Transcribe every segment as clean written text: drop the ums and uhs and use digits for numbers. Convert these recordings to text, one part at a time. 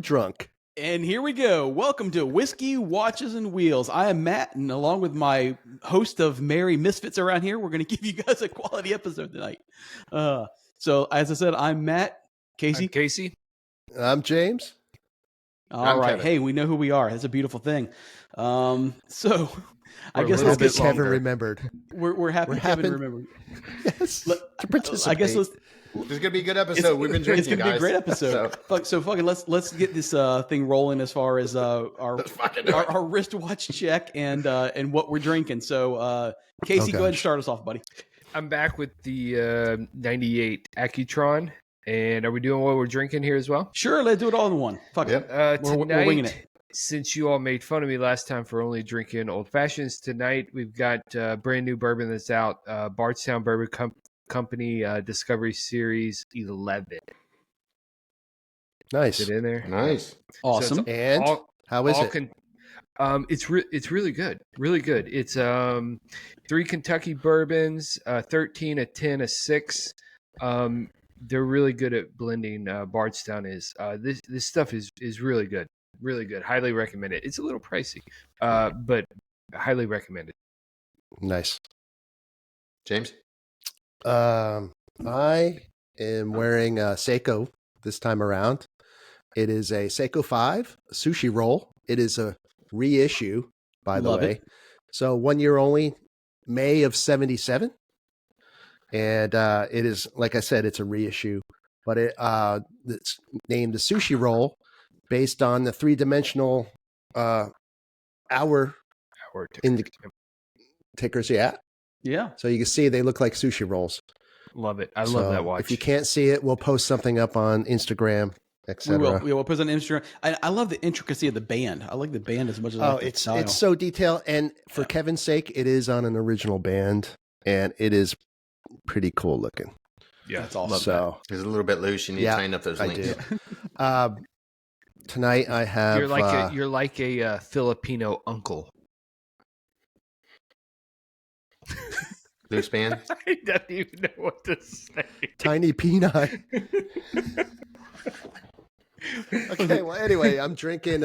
drunk. And here we go. Welcome to Whiskey, Watches, and Wheels. I am Matt, and along with my host of Merry Misfits around here, we're going to give you guys a quality episode tonight. So, as I said, I'm Matt. Casey? I'm Casey. I'm James. All right. Kevin. Hey, we know who we are. That's a beautiful thing. So, I guess Let's let's get Kevin remembered. We're happy Kevin remembered. Yes, to participate. I guess let's... This is gonna be a good episode. We've been drinking, It's gonna be a great episode. So fucking let's get this thing rolling as far as our wristwatch check and what we're drinking. So Casey, go ahead and start us off, buddy. I'm back with the 98 Accutron. And are we doing what we're drinking here as well? Sure, let's do it all in one. Fuck it. We're winging it. Since you all made fun of me last time for only drinking old fashions, tonight we've got brand new bourbon that's out. Bardstown Bourbon Company Discovery Series 11. Nice. Is it in there? Nice. Awesome. So how is it? It's really good. Really good. It's 3 Kentucky bourbons, 13, a 10, a 6. They're really good at blending. Bardstown is. This stuff is really good. Really good. Highly recommend it. It's a little pricey, but highly recommended. Nice. James? I am wearing a Seiko this time around. It is a Seiko 5 sushi roll. It is a reissue, by the way. So 1 year only, May of 77. And it is, like I said, it's a reissue. But it's named the sushi roll based on the three-dimensional hour tickers. Yeah. So you can see they look like sushi rolls. Love it. I love that watch. If you can't see it, we'll post something up on Instagram, etc. We'll post on Instagram. I love the intricacy of the band. I like the band as much as I like the style. It's so detailed. And for Kevin's sake, it is on an original band, and it is pretty cool looking. Yeah, that's awesome. So it's a little bit loose. You need to tighten up those links. I do. Tonight I have. You're like a Filipino uncle. Loose band. I don't even know what to say. Tiny peanut. Okay. Well, anyway, I'm drinking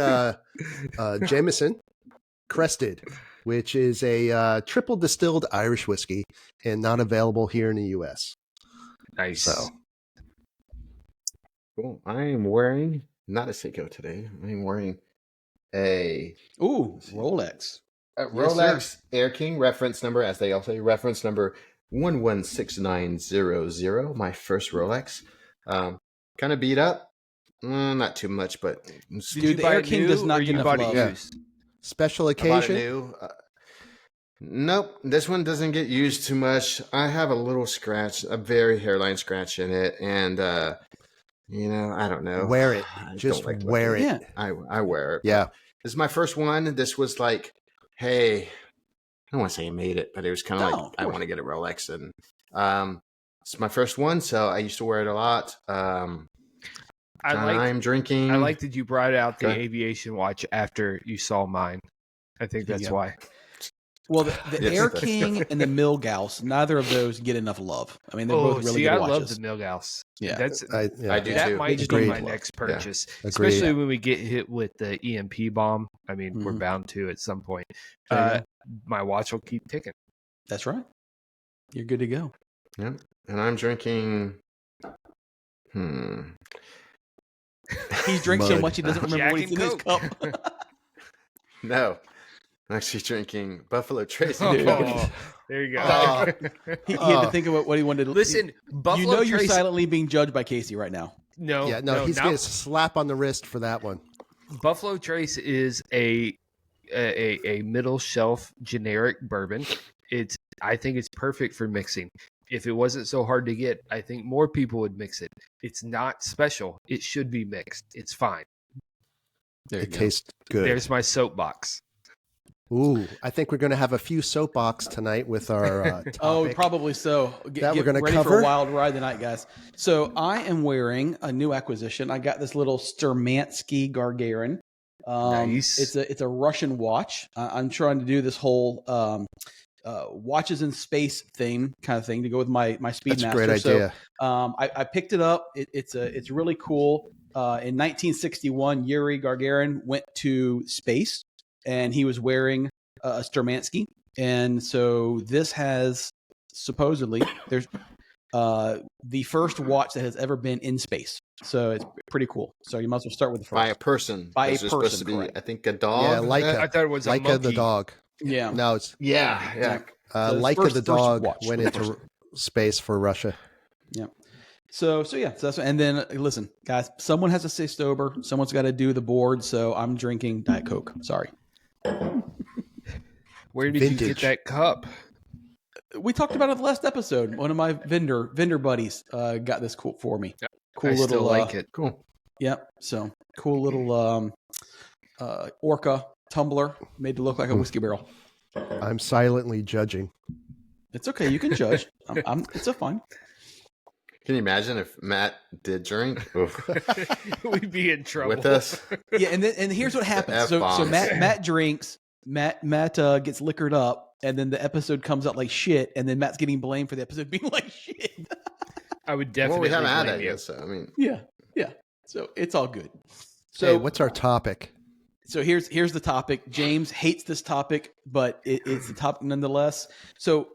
Jameson Crested, which is a triple distilled Irish whiskey and not available here in the U.S. Nice. So. Cool. I am wearing not a Seiko today. I'm wearing a Rolex. Rolex Air King reference number, as they all say, reference number 116900. My first Rolex. Kind of beat up. Not too much, but dude, the Air King does not get enough love. Yeah. Special occasion. New. Nope, this one doesn't get used too much. I have a little scratch, a very hairline scratch in it, and I don't know. Wear it. Just wear it. Yeah. I wear it. Yeah. This is my first one. This was like, hey, I don't want to say I made it, but it was kind of like, I want to get a Rolex. And it's my first one, so I used to wear it a lot. I'm drinking. I like that you brought out the aviation watch after you saw mine. I think that's why. Well, the Air King and the Milgauss, neither of those get enough love. I mean, they're both really good watches. I love the Milgauss. Yeah, I do that too. might be my next purchase, especially when we get hit with the EMP bomb. I mean, we're bound to at some point. My watch will keep ticking. That's right. You're good to go. Yeah, and I'm drinking. He drinks so much he doesn't remember what he's in his cup. No. I'm actually drinking Buffalo Trace. There you go. He had to think about what he wanted to listen. Buffalo Trace, you're silently being judged by Casey right now. No, he's getting a slap on the wrist for that one. Buffalo Trace is a middle shelf generic bourbon. I think it's perfect for mixing. If it wasn't so hard to get, I think more people would mix it. It's not special. It should be mixed. It's fine. It tastes good. There's my soapbox. Ooh, I think we're going to have a few soapbox tonight with our topic. Oh, probably so. Get we're going to ready cover for a wild ride tonight, guys. So I am wearing a new acquisition. I got this little Sturmansky Gagarin. Nice. It's a Russian watch. I'm trying to do this whole watches in space theme kind of thing to go with my Speedmaster. That's a great idea. So I picked it up. It's really cool. In 1961, Yuri Gagarin went to space, and he was wearing a Sturmansky. And so this has supposedly there's the first watch that has ever been in space. So it's pretty cool. So you might as well start with the first. By a person. By a There's person, supposed to be, correct. I think, a dog. Yeah, Leica. I thought it was a Leica monkey. the dog. Yeah. No, it's Yeah. So Leica first- the first dog watch. went into space for Russia. Yeah. So that's, and then listen, guys, someone has to stay sober. Someone's got to do the board. So I'm drinking Diet Coke. Sorry. Where did you get Vintage. that cup? We talked about it in the last episode. One of my vendor buddies got this cool for me. Cool I little still like it. Cool. Yep. So cool little Orca tumbler made to look like a whiskey barrel. I'm silently judging. It's okay. You can judge. It's a fine. Can you imagine if Matt did drink We'd be in trouble with us? Yeah, and here's what happens. So F-bombs. Matt drinks. Matt gets liquored up, and then the episode comes out like shit, and then Matt's getting blamed for the episode being like shit. I would Well, definitely we haven't had blame that you. yet, so I mean, Yeah. So it's all good. So Hey, what's our topic? So here's the topic. James hates this topic, but it's the topic nonetheless. So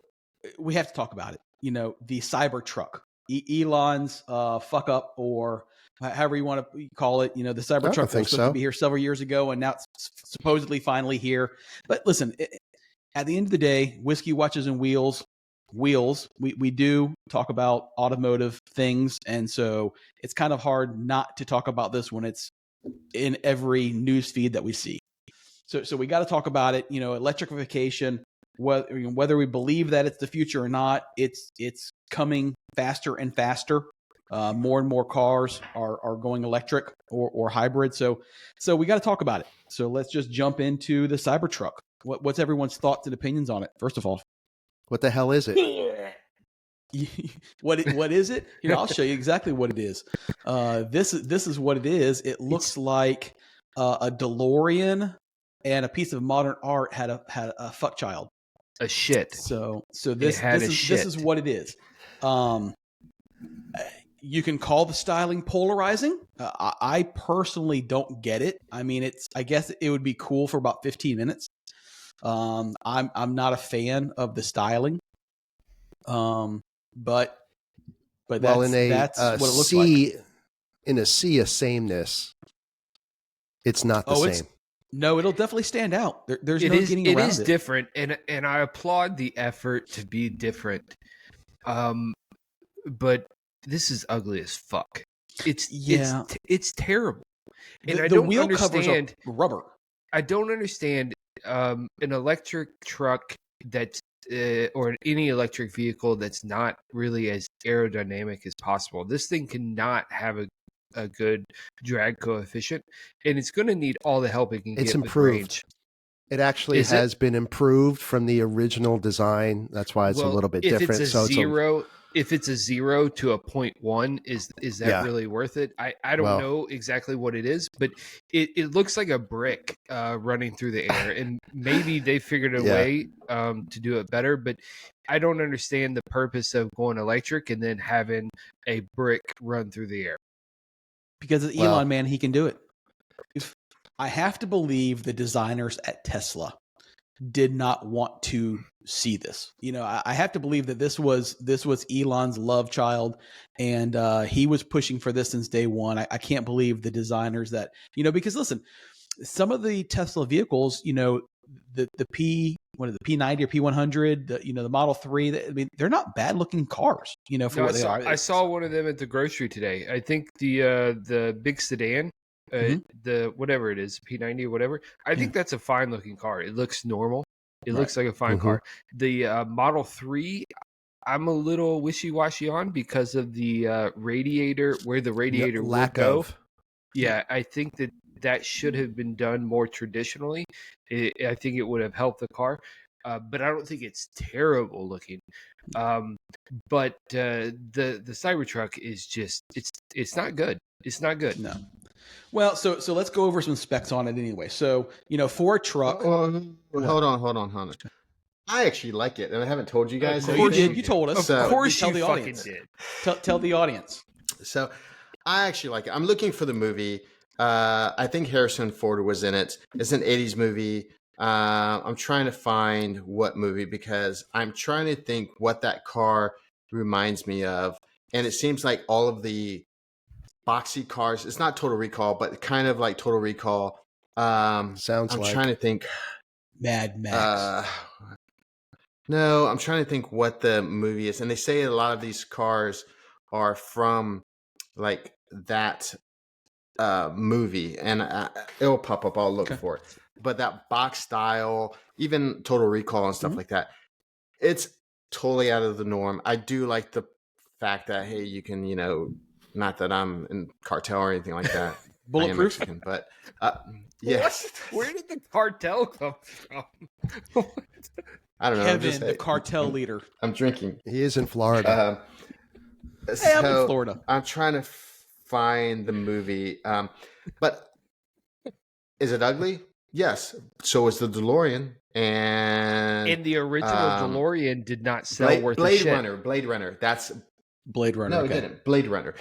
we have to talk about it. You know, the Cybertruck, Elon's fuck up, or however you want to call it. You know, the Cybertruck was supposed to be here several years ago, and now it's supposedly finally here. But listen, at the end of the day, Whiskey Watches and Wheels. We do talk about automotive things, and so it's kind of hard not to talk about this when it's in every news feed that we see. So we got to talk about it. You know, electrification. Whether we believe that it's the future or not, it's coming faster and faster. More and more cars are going electric or hybrid. So we got to talk about it. So let's just jump into the Cybertruck. What's everyone's thoughts and opinions on it? First of all, What the hell is it? what is it? Here, I'll show you exactly what it is. This is what it is. It looks like a DeLorean and a piece of modern art had a fuck child. A shit. So this is what it is. You can call the styling polarizing. I personally don't get it. I mean, I guess it would be cool for about 15 minutes. I'm not a fan of the styling. But that's what it looks like. In a sea of sameness, it's not the same. No, it'll definitely stand out. There's no getting around it. It is different, and I applaud the effort to be different. But this is ugly as fuck. It's terrible. And I the don't wheel understand covers are rubber. I don't understand an electric truck that's or any electric vehicle that's not really as aerodynamic as possible. This thing cannot have a good drag coefficient, and it's going to need all the help it can get. It's with improved. range. It actually has been improved from the original design. That's why it's a little bit different. If it's a 0 to a 0.1, is that really worth it? I don't know exactly what it is, but it looks like a brick running through the air, and maybe they figured a way to do it better, but I don't understand the purpose of going electric and then having a brick run through the air. Because it's Elon, man, he can do it. I have to believe the designers at Tesla did not want to see this. You know, I have to believe that this was Elon's love child, and he was pushing for this since day one. I can't believe the designers that, you know, because listen, some of the Tesla vehicles, you know, the P90 or P100, the Model 3, I mean, they're not bad looking cars, you know, for what they are. I saw one of them at the grocery today. I think the big sedan, the whatever it is, P90 or whatever. I think that's a fine looking car. It looks normal. It looks like a fine car. The Model 3, I'm a little wishy-washy on because of the radiator, where the radiator would go. Yeah, I think that should have been done more traditionally. I think it would have helped the car, but I don't think it's terrible looking. But the Cybertruck is just it's not good. It's not good. No. Well, so let's go over some specs on it anyway. So, you know, for a truck. Hold on. I actually like it, and I haven't told you guys. You did. You told us. Of course, tell you the fucking audience. did. Tell the audience. So, I actually like it. I'm looking for the movie. I think Harrison Ford was in it. It's an 80s movie. I'm trying to find what movie because I'm trying to think what that car reminds me of. And it seems like all of the boxy cars, it's not Total Recall, but kind of like Total Recall. Sounds I'm like trying to think. Mad Max. No, I'm trying to think what the movie is. And they say a lot of these cars are from like that movie, and it'll pop up. I'll look for it. But that box style, even Total Recall and stuff like that, it's totally out of the norm. I do like the fact that, hey, you can, not that I'm in cartel or anything like that. Bulletproof? I am Mexican, but yes. Where did the cartel come from? I don't know. Kevin, the cartel leader. I'm drinking. he is in Florida. Hey, I'm in Florida. I'm trying to find the movie. But is it ugly? Yes. So is the DeLorean. And the original DeLorean did not sell Blade Runner. That's Blade Runner. No, it didn't. Blade Runner.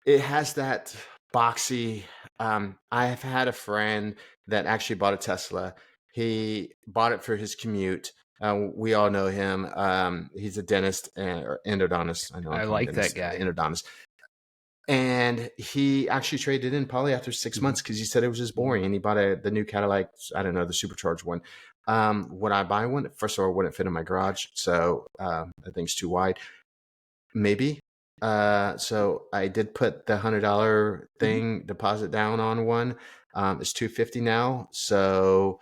It has that boxy. I've had a friend that actually bought a Tesla. He bought it for his commute. We all know him. He's a dentist or endodontist. I like that guy. Endodontist. And he actually traded in probably after 6 months because he said it was just boring. And he bought the new Cadillac, I don't know, the supercharged one. Would I buy one? First of all, it wouldn't fit in my garage. So I think it's too wide. Maybe. So I did put the $100 thing deposit down on one. It's $250 now. So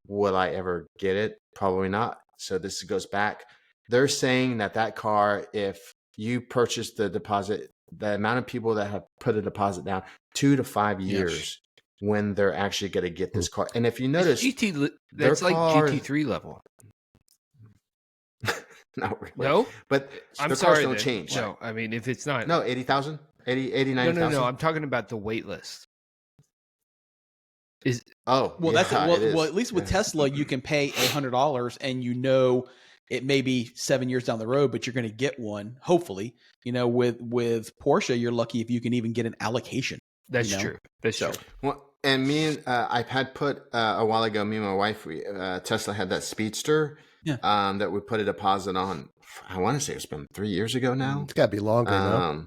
will I ever get it? Probably not. So this goes back. They're saying that car, if you purchase the deposit, the amount of people that have put a deposit down, 2 to 5 years when they're actually going to get this car. And if you notice, that's like GT3 level. Not really. No, but I'm the sorry. Cars don't change. No, I mean, if it's not. No, 80,000, 89,000. No. I'm talking about the wait list. Well, at least with Tesla, you can pay $100 and it may be 7 years down the road, but you're going to get one. Hopefully, with Porsche, you're lucky if you can even get an allocation. That's true. That's true. Well, and I had put a while ago. Me and my wife, Tesla had that Speedster that we put a deposit on. I want to say it's been 3 years ago now. It's got to be longer. No?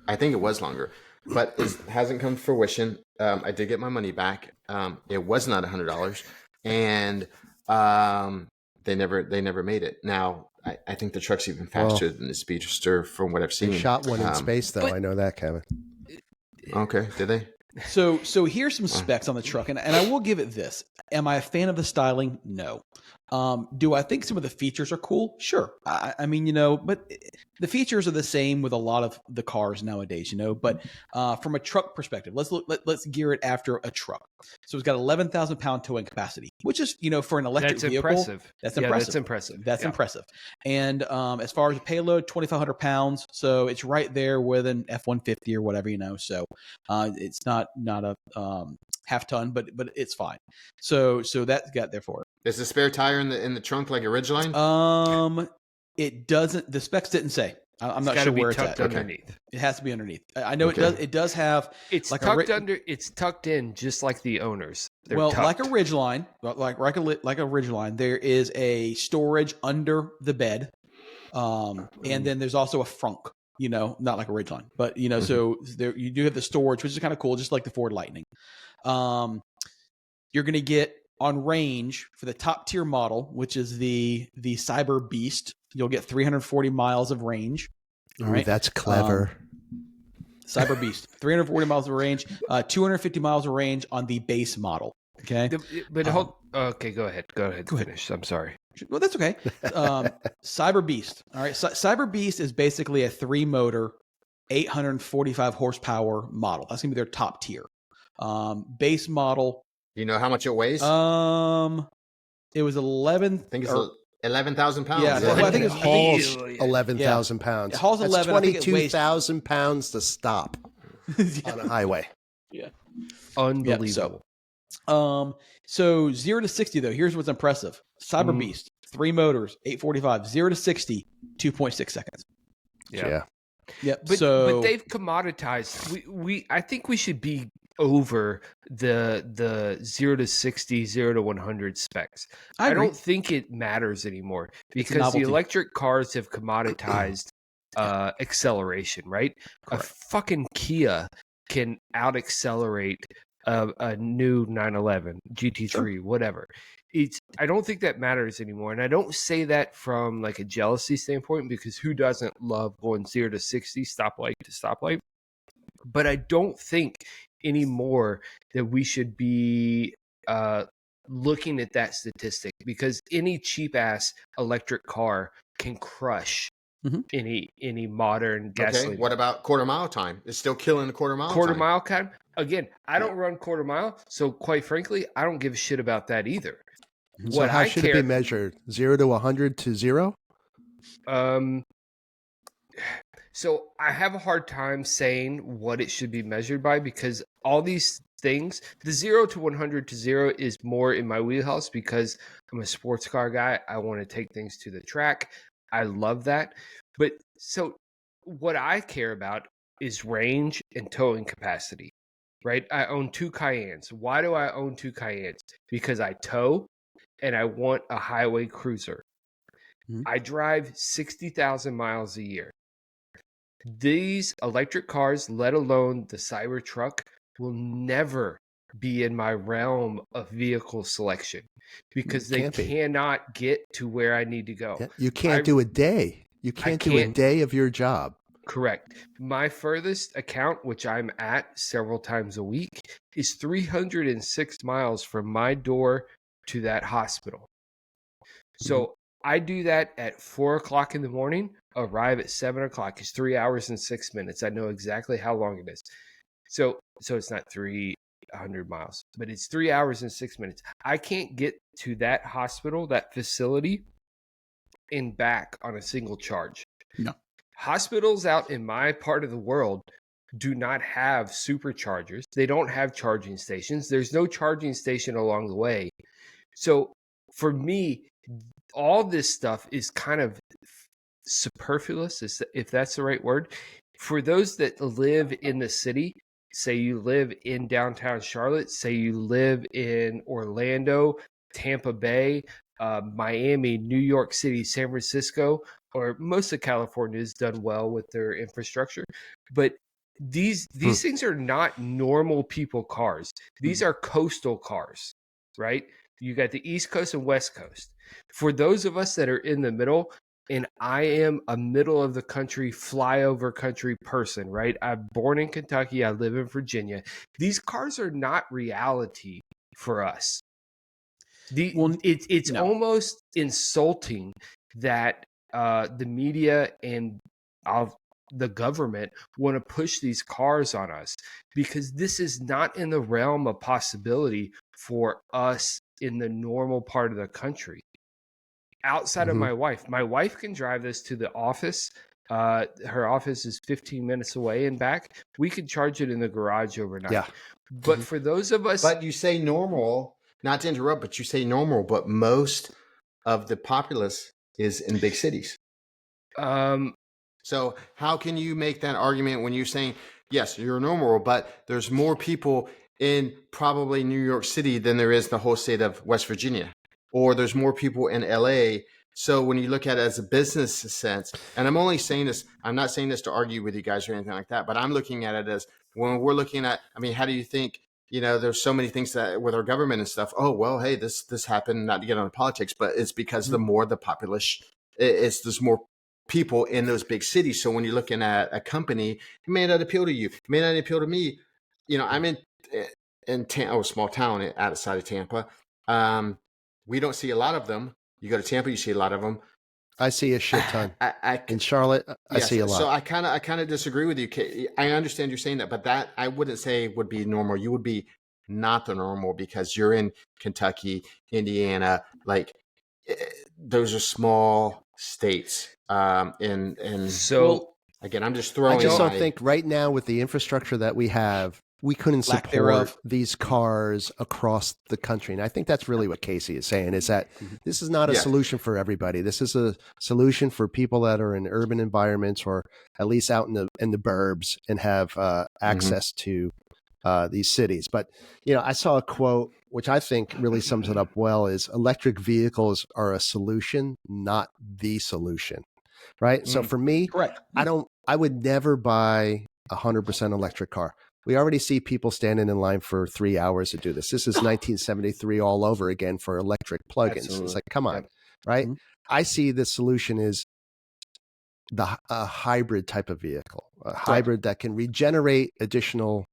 I think it was longer, but it hasn't come to fruition. I did get my money back. It was not $100, and they never made it. Now I think the truck's even faster than the Speedster from what I've seen. They shot one in space, though. I know that, Kevin. Okay, did they? So here's some specs on the truck, and I will give it this. Am I a fan of the styling? No. Do I think some of the features are cool? Sure. I mean, but the features are the same with a lot of the cars nowadays, But from a truck perspective, let's gear it after a truck. So it's got 11,000 pound towing capacity, which is for an electric vehicle. Impressive. That's impressive. That's impressive. And as far as the payload, 2,500 pounds. So it's right there with an F-150 or whatever, So it's not a half ton, but it's fine. So that's got there for it. Is the spare tire in the trunk like a Ridgeline? It doesn't. The specs didn't say. I'm not sure where it's at. Underneath. It has to be underneath. I know it does. It does have. It's like tucked under. It's tucked in, just like the owners. They're tucked. Like a Ridgeline, like a Ridgeline. There is a storage under the bed, and then there's also a frunk. Not like a Ridgeline, but so there you do have the storage, which is kind of cool, just like the Ford Lightning. You're going to get on range for the top tier model, which is the Cyber Beast. You'll get 340 miles of range. Ooh, right? That's clever. Cyber Beast, 340 miles of range, 250 miles of range on the base model. Okay. Okay, go ahead. Finish. I'm sorry. Well, that's okay. Cyber Beast. All right. Cyber Beast is basically a 3-motor, 845 horsepower model. That's going to be their top tier. Base model. You know how much it weighs? It was 11. I think it's 11,000 pounds. Yeah, well, I think it hauls 11,000 pounds. It hauls 11. 22,000 pounds to stop on a highway. Yeah, unbelievable. Yeah, so 0 to 60 though. Here's what's impressive: Cyber Beast, 3 motors, 845. 0 to 60, 2.6 seconds. Yeah. Yep. But they've commoditized. I think we should be over the 0 to 60, 0 to 100 specs. I agree. don't think it matters anymore It's a because the novelty. electric cars have commoditized acceleration, right? Correct. A fucking Kia can out accelerate a new 911 GT3, whatever. I don't think that matters anymore, and I don't say that from like a jealousy standpoint, because who doesn't love going 0 to 60 stoplight to stoplight? But I don't think anymore that we should be looking at that statistic, because any cheap ass electric car can crush any modern gasoline. Okay, what about quarter mile time? It's still killing the quarter mile Quarter time. mile time? Again, I don't run quarter mile, so quite frankly, I don't give a shit about that either. So how should it be measured? 0 to 100 to 0? So I have a hard time saying what it should be measured by, because all these things, the 0 to 100 to 0 is more in my wheelhouse, because I'm a sports car guy. I want to take things to the track. I love that. But so what I care about is range and towing capacity, right? I own 2 Cayennes. Why do I own 2 Cayennes? Because I tow and I want a highway cruiser. I drive 60,000 miles a year. These electric cars, let alone the Cybertruck, will never be in my realm of vehicle selection, because they cannot get to where I need to go. Yeah, you can't do a day. You can't do a day of your job. Correct. My furthest account, which I'm at several times a week, is 306 miles from my door to that hospital. So I do that at 4 o'clock in the morning, arrive at 7 o'clock. It's 3 hours and 6 minutes. I know exactly how long it is. So it's not 300 miles, but it's 3 hours and 6 minutes. I can't get to that hospital, that facility, and back on a single charge. No. Hospitals out in my part of the world do not have superchargers. They don't have charging stations. There's no charging station along the way. So for me, all this stuff is kind of superfluous, if that's the right word. For those that live in the city, say you live in downtown Charlotte, say you live in Orlando, Tampa Bay, Miami, New York City, San Francisco, or most of California has done well with their infrastructure. But these things are not normal people cars. These are coastal cars, right? You got the East Coast and West Coast. For those of us that are in the middle, and I am a middle of the country, flyover country person, right? I'm born in Kentucky. I live in Virginia. These cars are not reality for us. It's almost insulting that the media and the government want to push these cars on us, because this is not in the realm of possibility for us in the normal part of the country. Outside of my wife can drive this to the office. Her office is 15 minutes away and back. We could charge it in the garage overnight. Yeah. But for those of us... But you say normal, not to interrupt, but you say normal, but most of the populace is in big cities. So how can you make that argument when you're saying, yes, you're normal, but there's more people in probably New York City than there is the whole state of West Virginia, or there's more people in LA. So when you look at it as a business sense, and I'm only saying this, I'm not saying this to argue with you guys or anything like that, but I'm looking at it as when we're looking at, I mean, how do you think, there's so many things that with our government and stuff. Oh, well, hey, this happened, not to get on politics, but it's because the more the populace, there's more people in those big cities. So when you're looking at a company, it may not appeal to you. It may not appeal to me. I'm in a small town outside of Tampa. We don't see a lot of them. You go to Tampa, you see a lot of them. I see a shit ton. In Charlotte, I see a lot. So I kind of disagree with you. I understand you're saying that, but that I wouldn't say would be normal. You would be not the normal, because you're in Kentucky, Indiana. Like, those are small states. And so again, I'm just throwing. I just don't think right now, with the infrastructure that we have, we couldn't Lack support thereof. these cars across the country. And I think that's really what Casey is saying, is that this is not a Yeah. solution for everybody. This is a solution for people that are in urban environments, or at least out in the burbs, and have access to these cities. But, I saw a quote, which I think really sums it up well, is electric vehicles are a solution, not the solution. Right. So for me, Correct. I would never buy a 100% electric car. We already see people standing in line for 3 hours to do this. This is 1973 all over again for electric plugins. Absolutely. It's like, come on, Yep. right? Mhm. I see the solution is a hybrid type of vehicle, a hybrid that can regenerate additional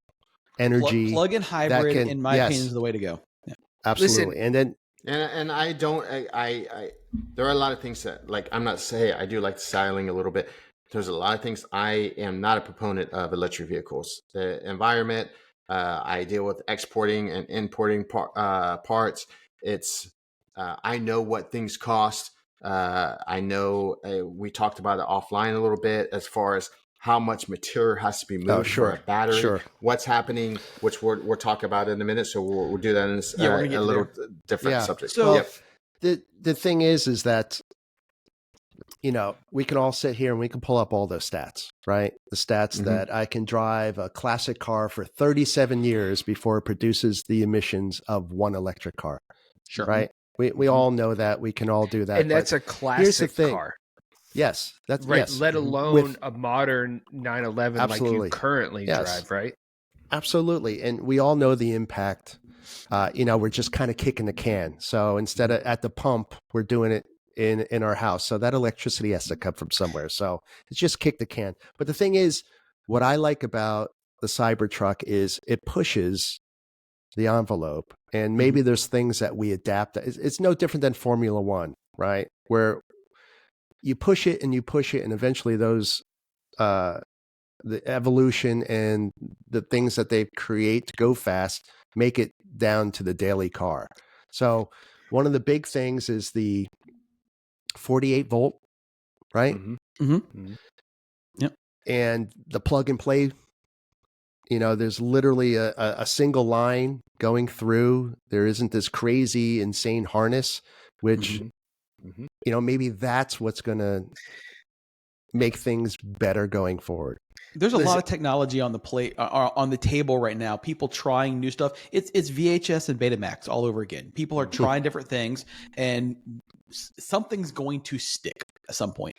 energy. Plug-in hybrid, can- in my yes. opinion, is the way to go. Yeah. Absolutely. And then And I don't I there are a lot of things that, like, I'm not saying I do like styling a little bit. There's a lot of things I am not a proponent of electric vehicles. The environment, I deal with exporting and importing parts. It's I know what things cost. I know we talked about it offline a little bit as far as how much material has to be moved for a battery. Sure. What's happening, which we'll talk about in a minute. So we'll do that in Yeah, we're gonna get a little there. different Yeah. subject. So- Yep. the thing is that, we can all sit here and we can pull up all those stats, right? The stats that I can drive a classic car for 37 years before it produces the emissions of one electric car. Sure. Right? We all know that. We can all do that. And that's but a classic thing. car. Yes. That's Right. yes. Let alone With- a modern 911 like Absolutely. you currently Yes. drive, right? Absolutely. And we all know the impact. We're just kind of kicking the can. So instead of at the pump, we're doing it in our house. So that electricity has to come from somewhere. So it's just kick the can. But the thing is, what I like about the Cybertruck is it pushes the envelope. And maybe there's things that we adapt. It's no different than Formula One, right? Where you push it, and eventually those the evolution and the things that they create to go fast make it down to the daily car. So one of the big things is the 48 volt, right? And the plug and play, there's literally a single line going through. There isn't this crazy, insane harness, which, maybe that's what's going to make things better going forward. There's a lot of technology on the plate, on the table right now. People trying new stuff. It's VHS and Betamax all over again. People are trying different things, and something's going to stick at some point.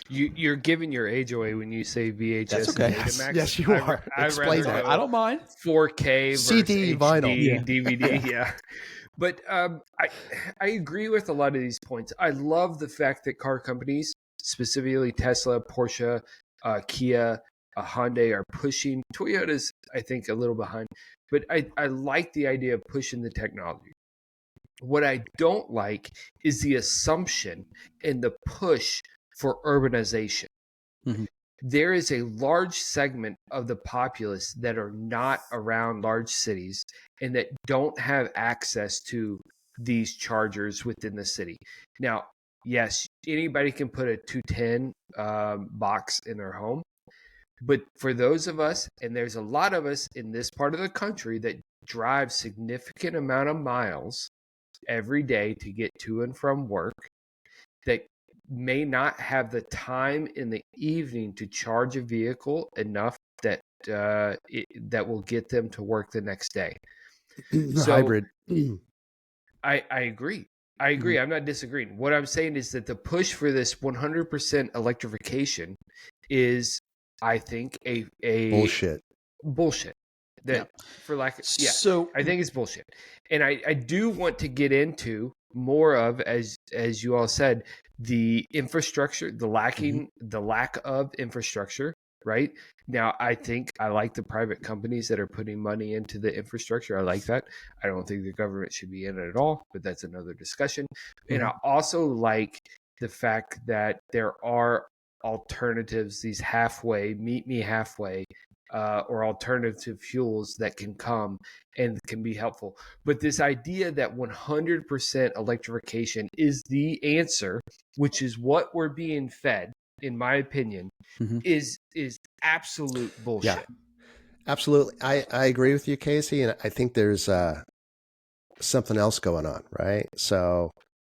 You're giving your age away when you say VHS. That's okay. And Betamax. Yes, you are. Explain that. I don't mind. 4K versus CD, HD, vinyl. DVD. Yeah. But I agree with a lot of these points. I love the fact that car companies, specifically Tesla, Porsche, Kia, Hyundai, are pushing. Toyota's, I think, a little behind. But I like the idea of pushing the technology. What I don't like is the assumption and the push for urbanization. Mhm. There is a large segment of the populace that are not around large cities and that don't have access to these chargers within the city. Now, yes, anybody can put a 210 box in their home. But for those of us, and there's a lot of us in this part of the country that drive significant amount of miles every day to get to and from work, that may not have the time in the evening to charge a vehicle enough that that will get them to work the next day. So, hybrid. I agree. I agree. I'm not disagreeing. What I'm saying is that the push for this 100% electrification is, I think, a bullshit. That, for lack of, So I think it's bullshit. And I do want to get into more of, as you all said, the infrastructure, the lack of infrastructure. Right now, I think I like the private companies that are putting money into the infrastructure. I like that. I don't think the government should be in it at all, but that's another discussion. And I also like the fact that there are alternatives, these meet me halfway, or alternative fuels that can come and can be helpful. But this idea that 100% electrification is the answer, which is what we're being fed, in my opinion, is absolute bullshit. Absolutely. I agree with you, Casey. And I think there's something else going on, right? So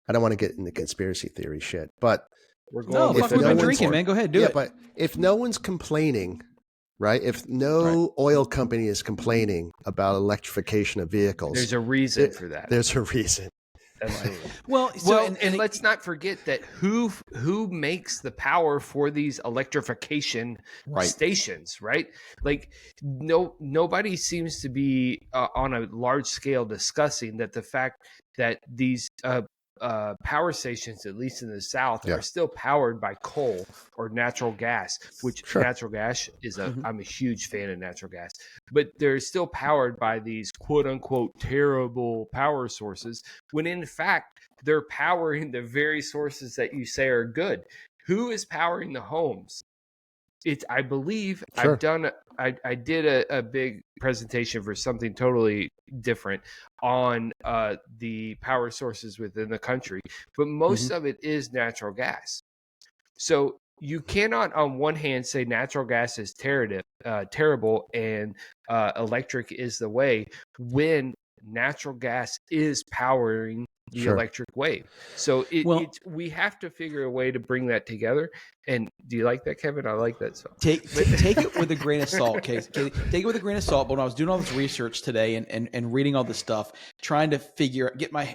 I don't want to get into conspiracy theory shit, but We're No, going fuck, with we've the been no drinking, one's- man. Go ahead, do yeah, it. but if no one's complaining, right? If no oil company is complaining about electrification of vehicles, There's a reason for that. there's a reason. Absolutely. Well, so Well, and let's not forget that who makes the power for these electrification stations, right? Like nobody seems to be on a large scale discussing that the fact that these power stations, at least in the South, are still powered by coal or natural gas, which natural gas is I'm a huge fan of natural gas, but they're still powered by these quote unquote terrible power sources, when in fact they're powering the very sources that you say are good. Who is powering the homes? I believe I've done, I did a big presentation for something totally different on the power sources within the country, but most of it is natural gas. So you cannot on one hand say natural gas is terrible and electric is the way, when natural gas is powering the electric wave. So we have to figure a way to bring that together. And do you like that, Kevin? I like that stuff. Take it with a grain of salt, Casey. Take it with a grain of salt. But when I was doing all this research today and reading all this stuff, trying to get my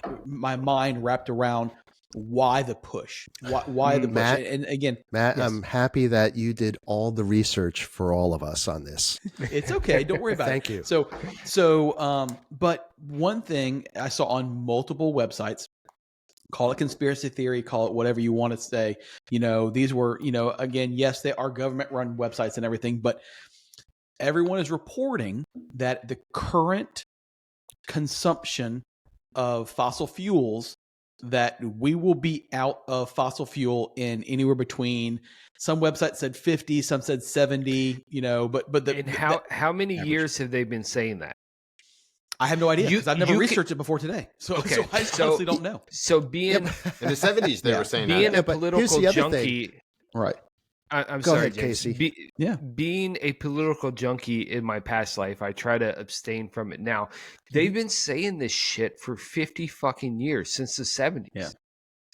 mind wrapped around why the push, why the push, and again, Matt, yes. I'm happy that you did all the research for all of us on this. It's okay. Don't worry about Thank it. you. But one thing I saw on multiple websites, call it conspiracy theory, call it whatever you want to say. These were, again, yes, they are government run websites and everything, but everyone is reporting that the current consumption of fossil fuels, that we will be out of fossil fuel in anywhere between, some websites said 50, some said 70, how many years have they been saying that? I have no idea, because I've never researched it before today. So I honestly don't know. So being in the 70s, they were saying being that. a political junkie, right? I'm Go sorry, ahead, James. Casey. Being a political junkie in my past life, I try to abstain from it now. They've been saying this shit for 50 fucking years, since the 70s. Yeah.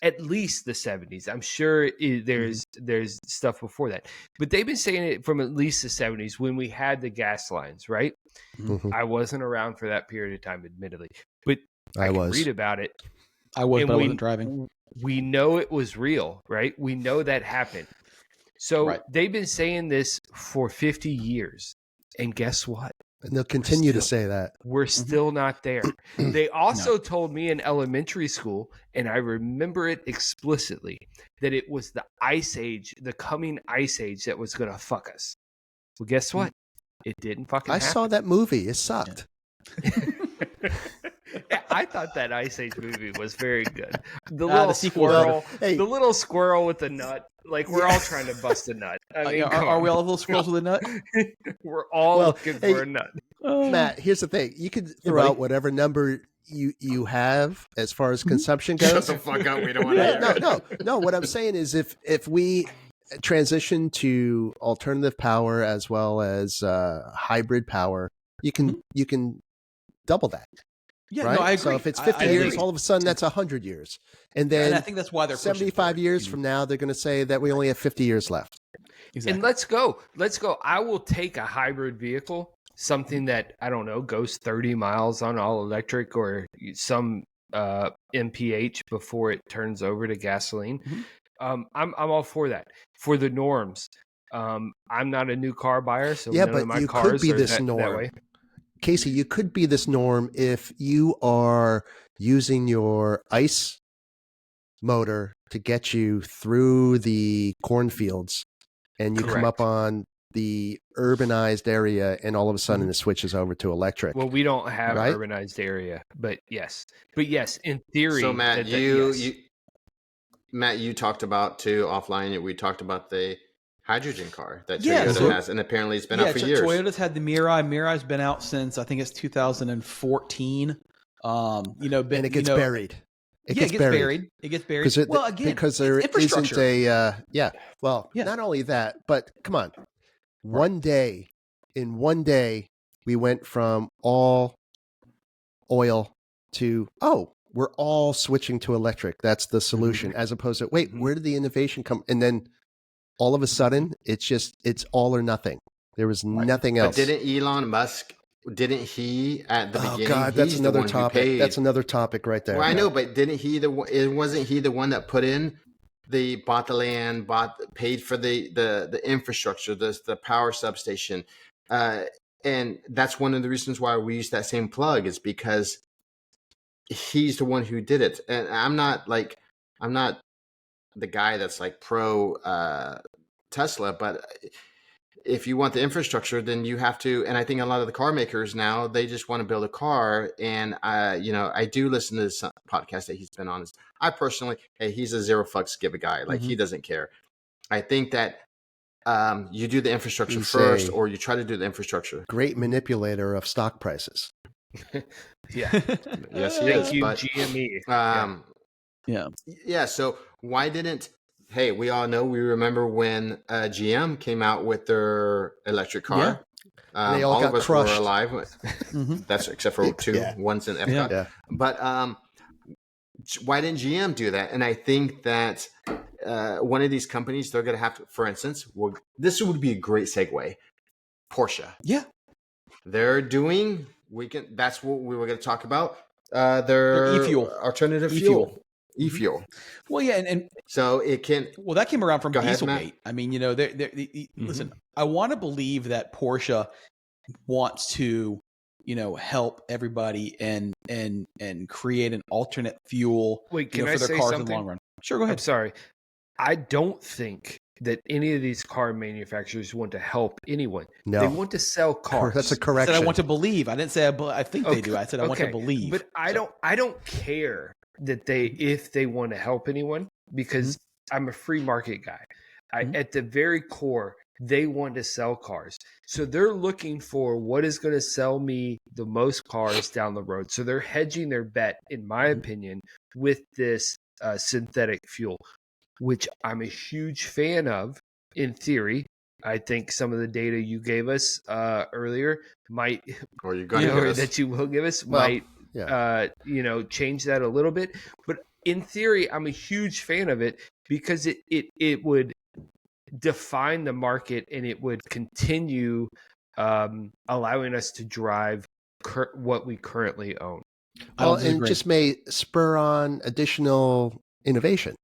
At least the 70s. I'm sure there's stuff before that. But they've been saying it from at least the 70s, when we had the gas lines, right? Mm-hmm. I wasn't around for that period of time, admittedly. But I was. read about it. I was, but I wasn't driving. We know it was real, right? We know that happened. So they've been saying this for 50 years. And guess what? And they'll continue to say that. We're still not there. They also told me in elementary school, and I remember it explicitly, that it was the ice age, the coming ice age, that was going to fuck us. Well, guess what? It didn't fucking happen. I saw that movie. It sucked. I thought that Ice Age movie was very good. The little squirrel, the little squirrel with the nut. Like, we're all trying to bust a nut. I mean, are we all little squirrels with a nut? We're all looking for a nut. Matt, here's the thing: you could throw out whatever number you have as far as consumption goes. Shut the fuck up. We don't want to hear. No. What I'm saying is, if we transition to alternative power as well as hybrid power, you can double that. Yeah, right? no, I agree. So if it's 50 years, all of a sudden that's 100 years. And then I think that's why they're 75 years from now, they're going to say that we only have 50 years left. Exactly. And let's go. I will take a hybrid vehicle, something that, I don't know, goes 30 miles on all electric or some MPH before it turns over to gasoline. Mm-hmm. I'm all for that. For the norms. I'm not a new car buyer, so none of my cars could be are this that norm. way. Casey, you could be this norm if you are using your ICE motor to get you through the cornfields, and you come up on the urbanized area, and all of a sudden it switches over to electric. Well, we don't have urbanized area, but yes, in theory. So Matt, you talked about too offline. We talked about the hydrogen car that Toyota has, and apparently it's been out for years. Toyota's had the Mirai. Mirai's been out since I think it's 2014. And it gets buried. It gets buried. It gets buried. Because there isn't a not only that, but come on, one day in one day, we went from all oil to, we're all switching to electric. That's the solution. As opposed to, wait, where did the innovation come? And then all of a sudden, it's all or nothing. There was nothing else. But didn't Elon Musk, didn't he at the beginning? Oh God, that's another topic. That's another topic right there. Well, I know, but didn't he wasn't he the one that bought the land, paid for the infrastructure, the power substation, and that's one of the reasons why we use that same plug, is because he's the one who did it. And I'm not the guy that's like pro Tesla, but if you want the infrastructure, then you have to. And I think a lot of the car makers now, they just want to build a car. And I do listen to this podcast that he's been on. I personally, he's a zero fucks give a guy. Like he doesn't care. I think that you do the infrastructure first, or you try to do the infrastructure. Great manipulator of stock prices. Yeah. Yes, he Thank is. you, But, GME. Yeah. So why didn't? Hey, we all know. We remember when GM came out with their electric car. Yeah. They all of got us crushed. were alive. That's except for two. Yeah. One's in Epcot. Yeah. But why didn't GM do that? And I think that one of these companies, they're going to have to. For instance, this would be a great segue. Porsche. Yeah. They're doing. That's what we were going to talk about. Their e-fuel, alternative fuel. E-fuel. Well, yeah, and so it can. Well, that came around from Dieselgate. I mean, listen, I want to believe that Porsche wants to, help everybody and create an alternate fuel. Wait, can for I their say cars something? in the long run. Sure, go ahead. I'm sorry. I don't think that any of these car manufacturers want to help anyone. No. They want to sell cars. That's a I correction. said I want to believe. I didn't say I think they do. I said I want to believe. But I don't care that if they want to help anyone, because I'm a free market guy. At the very core, they want to sell cars. So they're looking for what is going to sell me the most cars down the road. So they're hedging their bet, in my opinion, with this synthetic fuel, which I'm a huge fan of in theory. I think some of the data you gave us earlier might, or you're going to give us, that you will give us, change that a little bit. But in theory, I'm a huge fan of it because it would define the market, and it would continue allowing us to drive what we currently own. Well, and just may spur on additional innovation.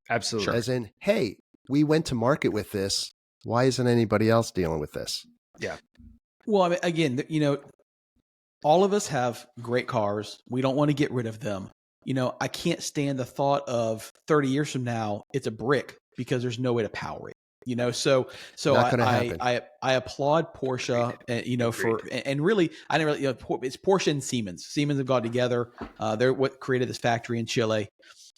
Absolutely. As in, hey, we went to market with this. Why isn't anybody else dealing with this? Yeah. Well, I mean, again, all of us have great cars. We don't want to get rid of them. I can't stand the thought of 30 years from now, it's a brick because there's no way to power it. So I applaud Porsche, for and really I didn't really it's Porsche and Siemens. Siemens have got together. They're what created this factory in Chile.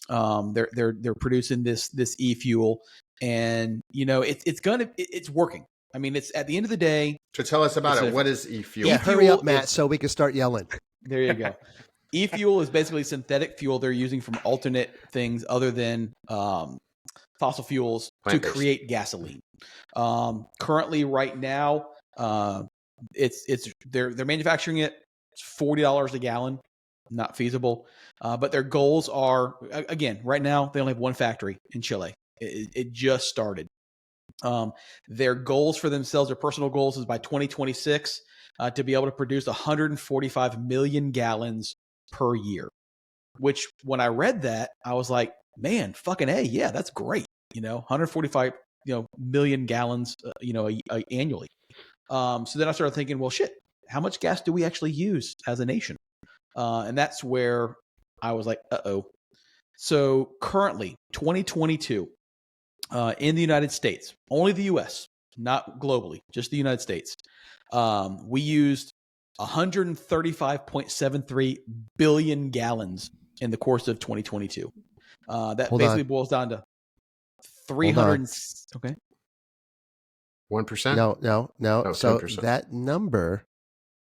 They're producing this e-fuel, and it's working. I mean, it's at the end of the day. So tell us about it. What is e-fuel? Yeah, hurry up, Matt, so we can start yelling. There you go. E-fuel is basically synthetic fuel they're using from alternate things other than fossil fuels to create gasoline. Currently, right now, they're manufacturing it. It's $40 a gallon. Not feasible. But their goals are, again, right now they only have one factory in Chile. It just started. Their goals for themselves, their personal goals, is by 2026 to be able to produce 145 million gallons per year. Which, when I read that, I was like, man, fucking A, yeah, that's great. 145 million gallons annually. So then I started thinking, well, shit, how much gas do we actually use as a nation? And that's where I was like, uh-oh. So currently, 2022, in the United States, only the U.S., not globally, just the United States, we used 135.73 billion gallons in the course of 2022. That basically boils down to 300. Okay. 1%? No. So 10%. that number,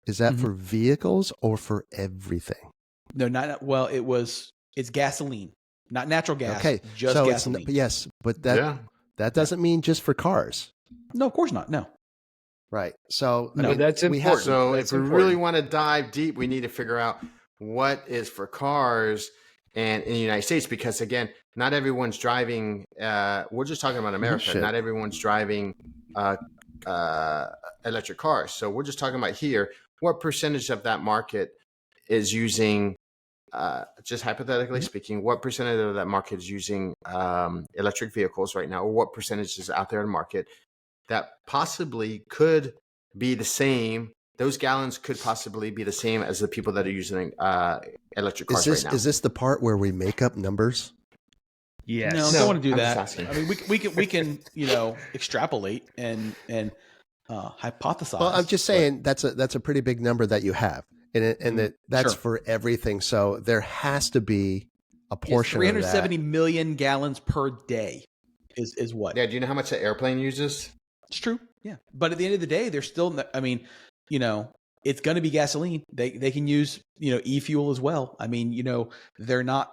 is that for vehicles or for everything? No, it's gasoline, not natural gas. Okay. Just so gasoline. Yes, but that doesn't mean just for cars. No, of course not. No. Right. So I No, mean, that's we have important. So That's if we important. really want to dive deep, we need to figure out what is for cars and in the United States, because again, not everyone's driving. We're just talking about America. Shit. Not everyone's driving uh, uh, electric cars. So we're just talking about here. What percentage of that market is using? Just hypothetically speaking, what percentage of that market is using electric vehicles right now, or what percentage is out there in the market that possibly could be the same? Those gallons could possibly be the same as the people that are using electric cars right now. Is this the part where we make up numbers? Yes. no, No, don't want to do I'm just that. asking. I mean, we can extrapolate and hypothesize. Well, I'm just saying that's a pretty big number that you have, and that's Sure. for everything. So there has to be a portion of 370 that. million gallons per day is what. Yeah, do you know how much the airplane uses? It's true. Yeah. But at the end of the day, they're still, I mean, it's going to be gasoline. They can use, e-fuel as well. I mean, they're not,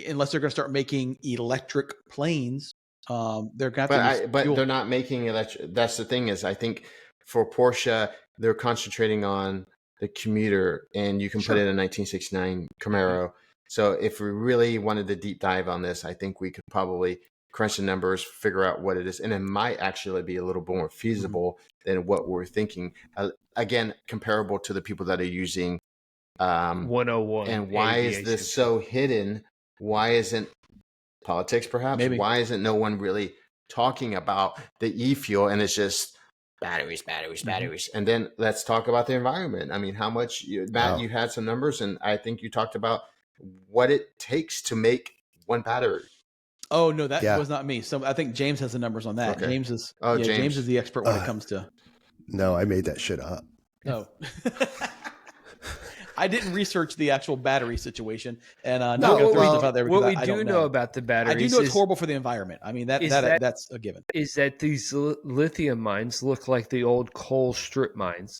unless they're going to start making electric planes, they're going to have to use But fuel. they're not making electric. That's the thing is, I think for Porsche, they're concentrating on the commuter, and you can Sure. put in a 1969 Camaro. So if we really wanted to deep dive on this, I think we could probably crunch the numbers, figure out what it is, and it might actually be a little more feasible than what we're thinking. Again, comparable to the people that are using 101. and why is aviation this so hidden? Why isn't politics perhaps? Maybe. Why isn't no one really talking about the e-fuel, and it's just batteries? And then let's talk about the environment. I mean, how much, Matt, you had some numbers, and I think you talked about what it takes to make one battery. Oh no, that was not me. So I think James has the numbers on that. Okay. James is James. James is the expert when it comes to. No, I made that shit up. No. I didn't research the actual battery situation, and not No, going to throw well, stuff out there. What because we I do don't know about the batteries, I do know it's horrible for the environment. I mean that's a given. is that these lithium mines look like the old coal strip mines,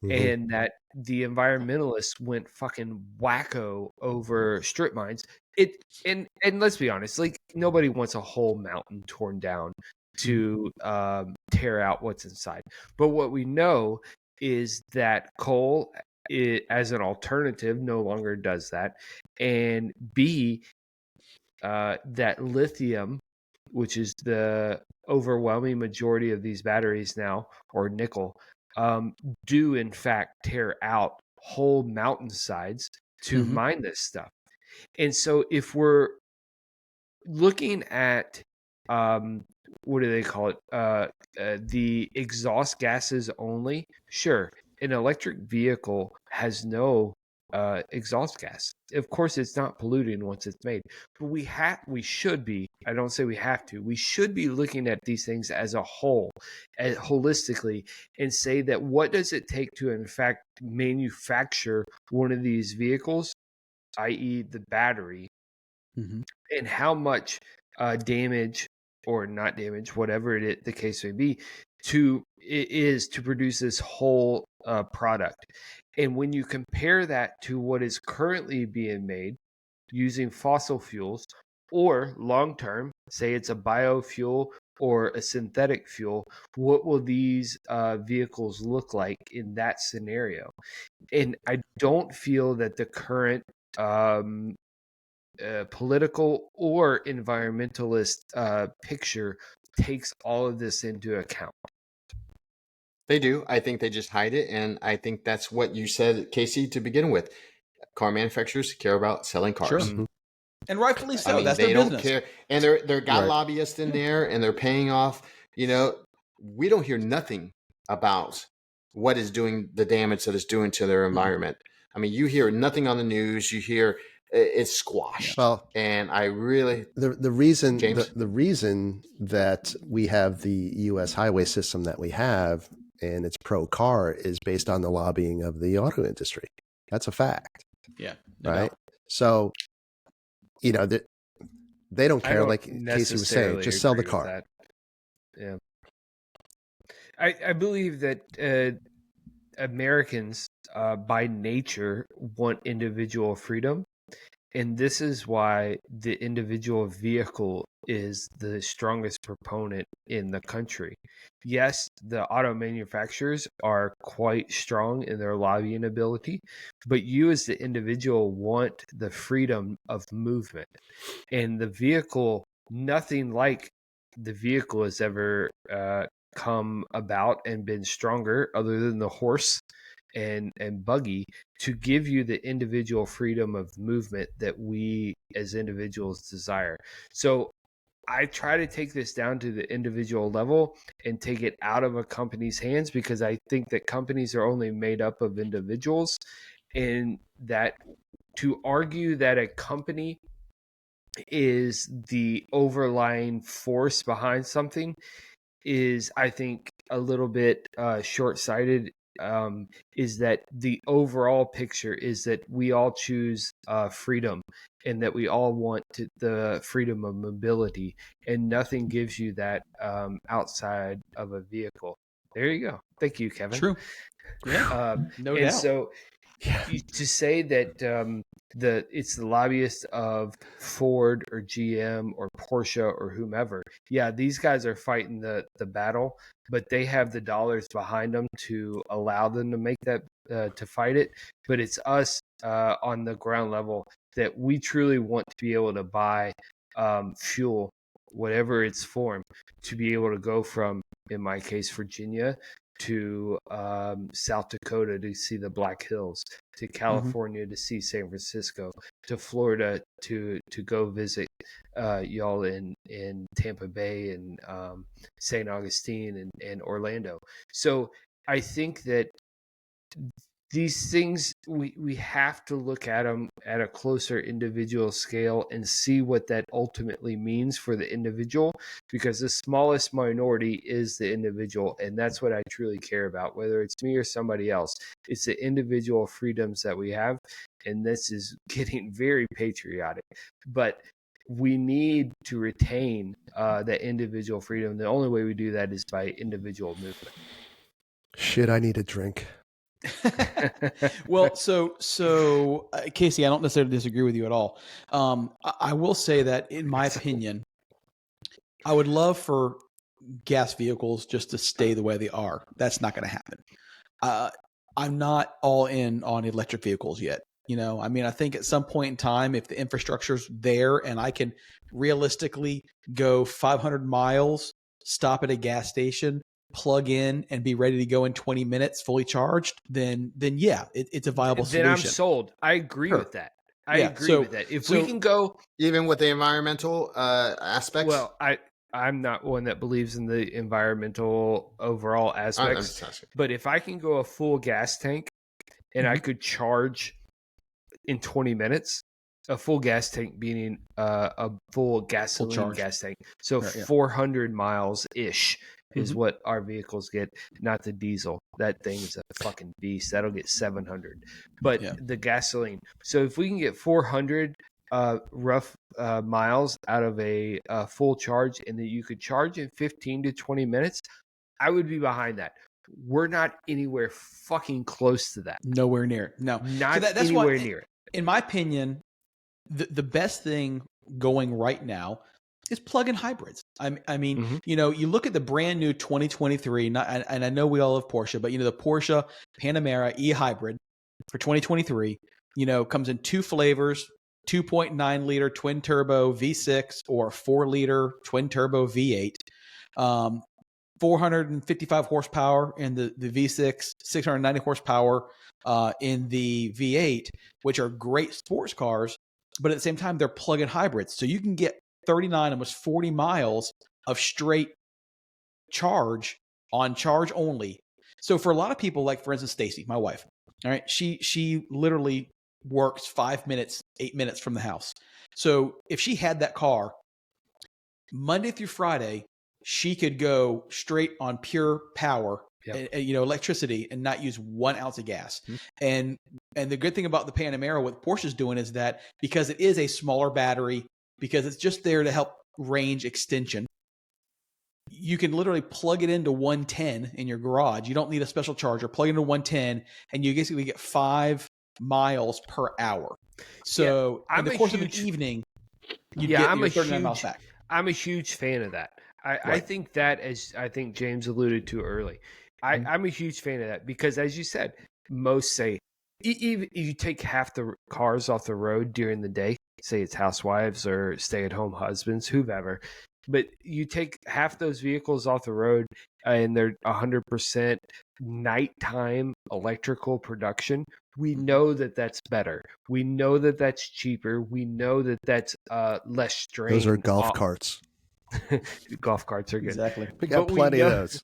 and that the environmentalists went fucking wacko over strip mines. And let's be honest, like nobody wants a whole mountain torn down to tear out what's inside. But what we know is that coal, as an alternative, no longer does that, and B, that lithium, which is the overwhelming majority of these batteries now, or nickel, do in fact tear out whole mountainsides to mine this stuff. And so if we're looking at what do they call it, the exhaust gases only, sure, an electric vehicle has no exhaust gas. Of course, it's not polluting once it's made, but we should be. I don't say we have to. We should be looking at these things as a whole, holistically, and say that what does it take to, in fact, manufacture one of these vehicles, i.e., the battery, and how much damage or not damage, whatever the case may be, to produce this whole product. And when you compare that to what is currently being made using fossil fuels, or long term, say it's a biofuel or a synthetic fuel, what will these vehicles look like in that scenario? And I don't feel that the current political or environmentalist picture takes all of this into account. They do. I think they just hide it, and I think that's what you said, Casey, to begin with. Car manufacturers care about selling cars. Sure. And rightfully so. I mean, That's they their don't business. care, and they're got lobbyists in there, and they're paying off. We don't hear nothing about what is doing the damage that it's doing to their environment. I mean, you hear nothing on the news. You hear it's squashed. Well, and I really the reason James? the reason that we have the U.S. highway system that we have and it's pro car is based on the lobbying of the auto industry. That's a fact. Yeah. Right. So, they don't care. Like Casey was saying, just sell the car. Yeah. I believe that Americans, by nature, want individual freedom, And this is why the individual vehicle is the strongest proponent in the country. Yes, the auto manufacturers are quite strong in their lobbying ability, but you as the individual want the freedom of movement. And the vehicle, nothing like the vehicle has ever come about and been stronger other than the horse and buggy to give you the individual freedom of movement that we as individuals desire. So I try to take this down to the individual level and take it out of a company's hands, because I think that companies are only made up of individuals, and that to argue that a company is the overlying force behind something is, I think, a little bit short-sighted. Is that the overall picture is that we all choose freedom, and that we all want the freedom of mobility, and nothing gives you that outside of a vehicle. There you go. Thank you, Kevin. True. Yeah. No doubt. So to say that it's the lobbyists of Ford or GM or Porsche or whomever, yeah, these guys are fighting the battle, but they have the dollars behind them to allow them to make that to fight it. But it's us on the ground level that we truly want to be able to buy fuel, whatever its form, to be able to go from, in my case, Virginia to South Dakota to see the Black Hills, to California to see San Francisco, to Florida to go visit y'all in Tampa Bay and St. Augustine and Orlando. So I think that these things, we have to look at them at a closer individual scale and see what that ultimately means for the individual, because the smallest minority is the individual, and that's what I truly care about, whether it's me or somebody else. It's the individual freedoms that we have, and this is getting very patriotic, but we need to retain that individual freedom. The only way we do that is by individual movement. Shit, I need a drink. Well, so Casey, I don't necessarily disagree with you at all. I will say that, in my opinion, I would love for gas vehicles just to stay the way they are. That's not going to happen. I'm not all in on electric vehicles yet. I mean, I think at some point in time, if the infrastructure's there and I can realistically go 500 miles, stop at a gas station, plug in, and be ready to go in 20 minutes fully charged, then yeah, it's a viable solution. Then I'm sold. I agree with that. I agree with that. If we can go, even with the environmental aspects. Well, I'm not one that believes in the environmental overall aspects, but if I can go a full gas tank and I could charge in 20 minutes, a full gas tank being a full gasoline gas tank, so 400 miles ish is what our vehicles get, not the diesel. That thing is a fucking beast. That'll get 700. But the gasoline. So if we can get 400 rough miles out of a full charge, and that you could charge in 15 to 20 minutes, I would be behind that. We're not anywhere fucking close to that. Nowhere near it. No. That's anywhere near it. In my opinion, the best thing going right now is plug-in hybrids. I mean, you look at the brand new 2023, and I know we all love Porsche, but the Porsche Panamera e-hybrid for 2023, comes in two flavors: 2.9 liter twin turbo V6 or 4 liter twin turbo V8. 455 horsepower in the V6, 690 horsepower in the V8, which are great sports cars, but at the same time, they're plug-in hybrids. So you can get 39, almost 40 miles of straight charge on charge only. So for a lot of people, like for instance, Stacy, my wife, all right, she literally works 5 minutes, 8 minutes from the house. So if she had that car Monday through Friday, she could go straight on pure power, electricity, and not use 1 ounce of gas. And the good thing about the Panamera, what Porsche's doing, is that because it is a smaller battery, because it's just there to help range extension, you can literally plug it into 110 in your garage. You don't need a special charger. Plug it into 110, and you basically get 5 miles per hour. So in the course of an evening, you get your 39 miles back. I'm a huge fan of that. I think that, as I think James alluded to early, I'm a huge fan of that because, as you said, most say even if you take half the cars off the road during the day, say it's housewives or stay-at-home husbands, whoever, but you take half those vehicles off the road and they're 100% nighttime electrical production. We know that that's better. We know that that's cheaper. We know that that's less strain. Those are golf carts. Golf carts are good. Exactly. We got plenty of those.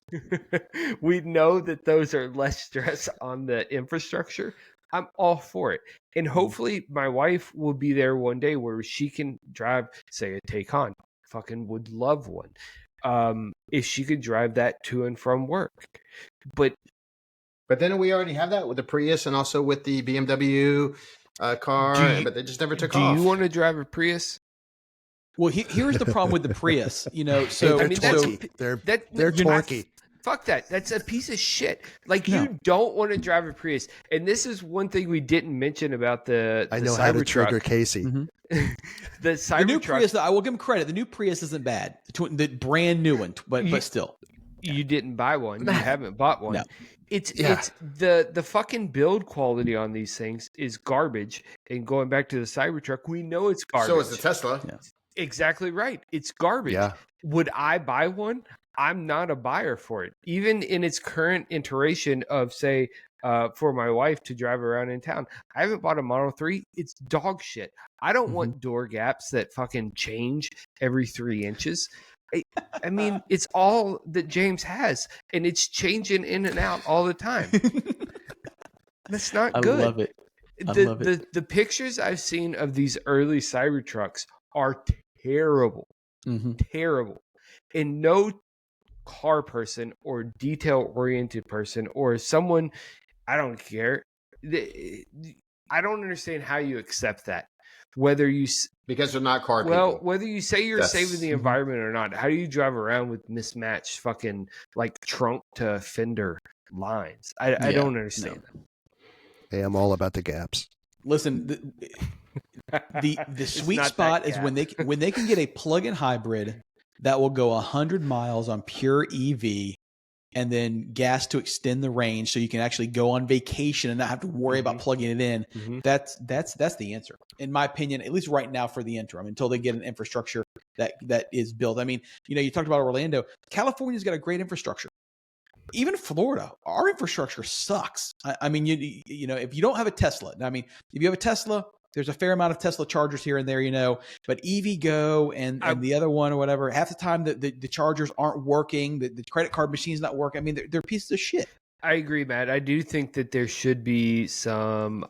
We know that those are less stress on the infrastructure. I'm all for it. And hopefully my wife will be there one day where she can drive, say, a Taycan. Fucking would love one. If she could drive that to and from work. But then we already have that with the Prius and also with the BMW car, but they just never took off. Do you want to drive a Prius? Well, here's the problem with the Prius. So they're I mean, torquey. They're torquey. Fuck that. That's a piece of shit. Like, you don't want to drive a Prius. And this is one thing we didn't mention about the I know Cybertruck. how to trigger Casey. The Cybertruck. The new Prius, though, I will give him credit. The new Prius isn't bad. The brand new one, but still. You didn't buy one. You haven't bought one. No. It's the fucking build quality on these things is garbage. And going back to the Cybertruck, we know it's garbage. So is the Tesla. Yeah. Exactly right. It's garbage. Yeah. Would I buy one? I'm not a buyer for it. Even in its current iteration of, say, for my wife to drive around in town. I haven't bought a Model 3. It's dog shit. I don't want door gaps that fucking change every 3 inches. I mean, it's all that James has, and it's changing in and out all the time. That's not good. I love it. Love it. The pictures I've seen of these early Cybertrucks are terrible. Terrible. And no car person or detail-oriented person or someone, I don't care. I don't understand how you accept that. Whether you because they're not car people. Whether you say you're saving the environment or not, how do you drive around with mismatched fucking like trunk to fender lines? I don't understand that. Hey, I'm all about the gaps. Listen, the sweet spot is when they can get a plug-in hybrid that will go 100 miles on pure EV and then gas to extend the range so you can actually go on vacation and not have to worry about plugging it in. That's the answer, in my opinion, at least right now for the interim, until they get an infrastructure that is built. I mean, you talked about Orlando. California's got a great infrastructure. Even Florida, our infrastructure sucks. I mean, you know, if you don't have a Tesla, I mean, if you have a Tesla, there's a fair amount of Tesla chargers here and there, but EVgo and the other one or whatever, half the time the chargers aren't working. The credit card machine's not working. I mean, they're pieces of shit. I agree, Matt. I do think that there should be some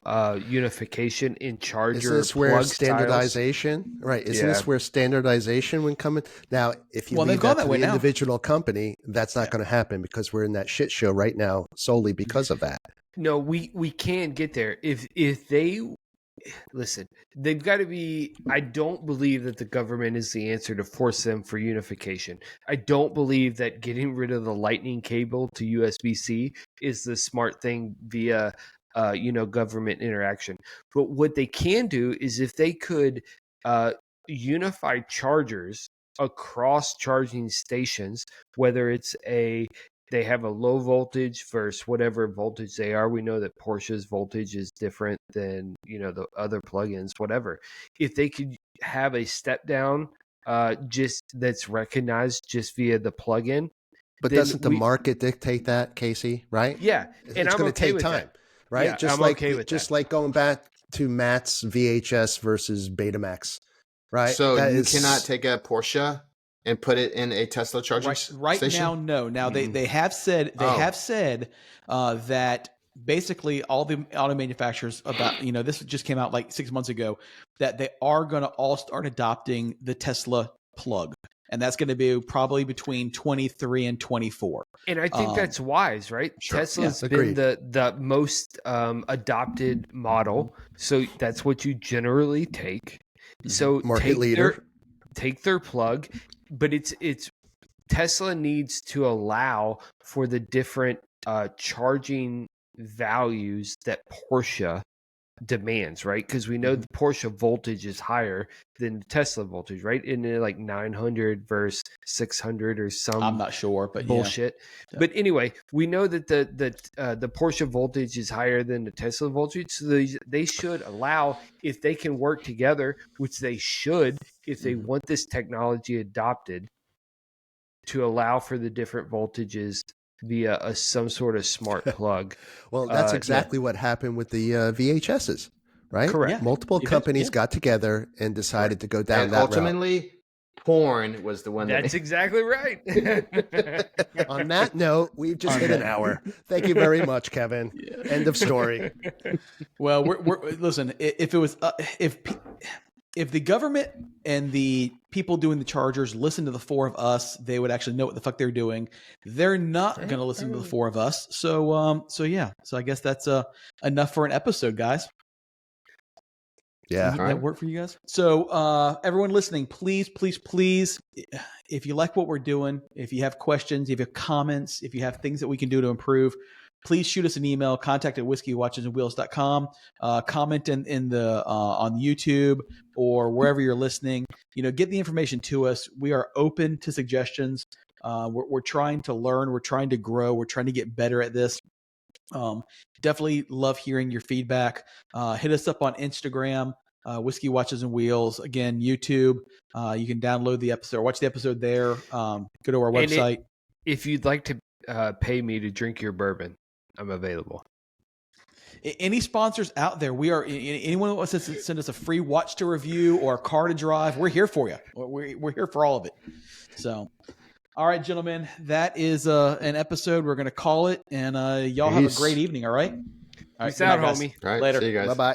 unification in charger plug Is this where standardization, right? Isn't this where standardization would come in? Now, if you leave that to the individual company, that's not going to happen because we're in that shit show right now solely because of that. No, we can get there. If they... Listen, they've got to be. I don't believe that the government is the answer to force them for unification. I don't believe that getting rid of the lightning cable to USB-C is the smart thing via, government interaction. But what they can do is if they could unify chargers across charging stations, whether it's they have a low voltage versus whatever voltage they are. We know that Porsche's voltage is different than, the other plugins, whatever. If they could have a step down just that's recognized just via the plugin. But doesn't the market dictate that, Casey, right? Yeah. And it's going to take time, right? Yeah, just like going back to Matt's VHS versus Betamax, right? So you cannot take a Porsche and put it in a Tesla charging station? Right now, no. Now they have said that basically all the auto manufacturers this just came out like 6 months ago, that they are going to all start adopting the Tesla plug, and that's going to be probably between 23 and 24. And I think that's wise, right? Sure. Tesla's been the most adopted model, so that's what you generally take. So market leader. Take their plug. But it's Tesla needs to allow for the different charging values that Porsche demands, right? Because we know the Porsche voltage is higher than the Tesla voltage, right? Isn't it like 900 versus 600 or some? I'm not sure, but bullshit. Yeah. But anyway, we know that the Porsche voltage is higher than the Tesla voltage, so they should allow, if they can work together, which they should, if they want this technology adopted, to allow for the different voltages via some sort of smart plug. Well, that's exactly what happened with the VHSs, right? Correct. Yeah. Multiple companies got together and decided to go down that ultimately, porn was the one. That's exactly right. route. On that note, we've just hit an hour. Thank you very much, Kevin. End of story. Well, we're listen. If it was if the government and the people doing the chargers listened to the four of us, they would actually know what the fuck they're doing. They're not going to listen to the four of us. So yeah. So I guess that's enough for an episode, guys. Yeah. Does that work for you guys? So everyone listening, please, if you like what we're doing, if you have questions, if you have comments, if you have things that we can do to improve, please shoot us an email, contact@whiskey.watchesandwheels.com. Comment in the on YouTube or wherever you're listening. Get the information to us. We are open to suggestions. We're trying to learn. We're trying to grow. We're trying to get better at this. Definitely love hearing your feedback. Hit us up on Instagram, Whiskey Watches and Wheels. Again, YouTube. You can download the episode, watch the episode there. Go to our website. If you'd like to pay me to drink your bourbon, I'm available. Any sponsors out there, we are. Anyone who wants to send us a free watch to review or a car to drive, we're here for you. We're here for all of it. So, all right, gentlemen, that is an episode. We're going to call it, and y'all have a great evening. All right. Peace out, homie. All right, Later. see you guys. Bye-bye.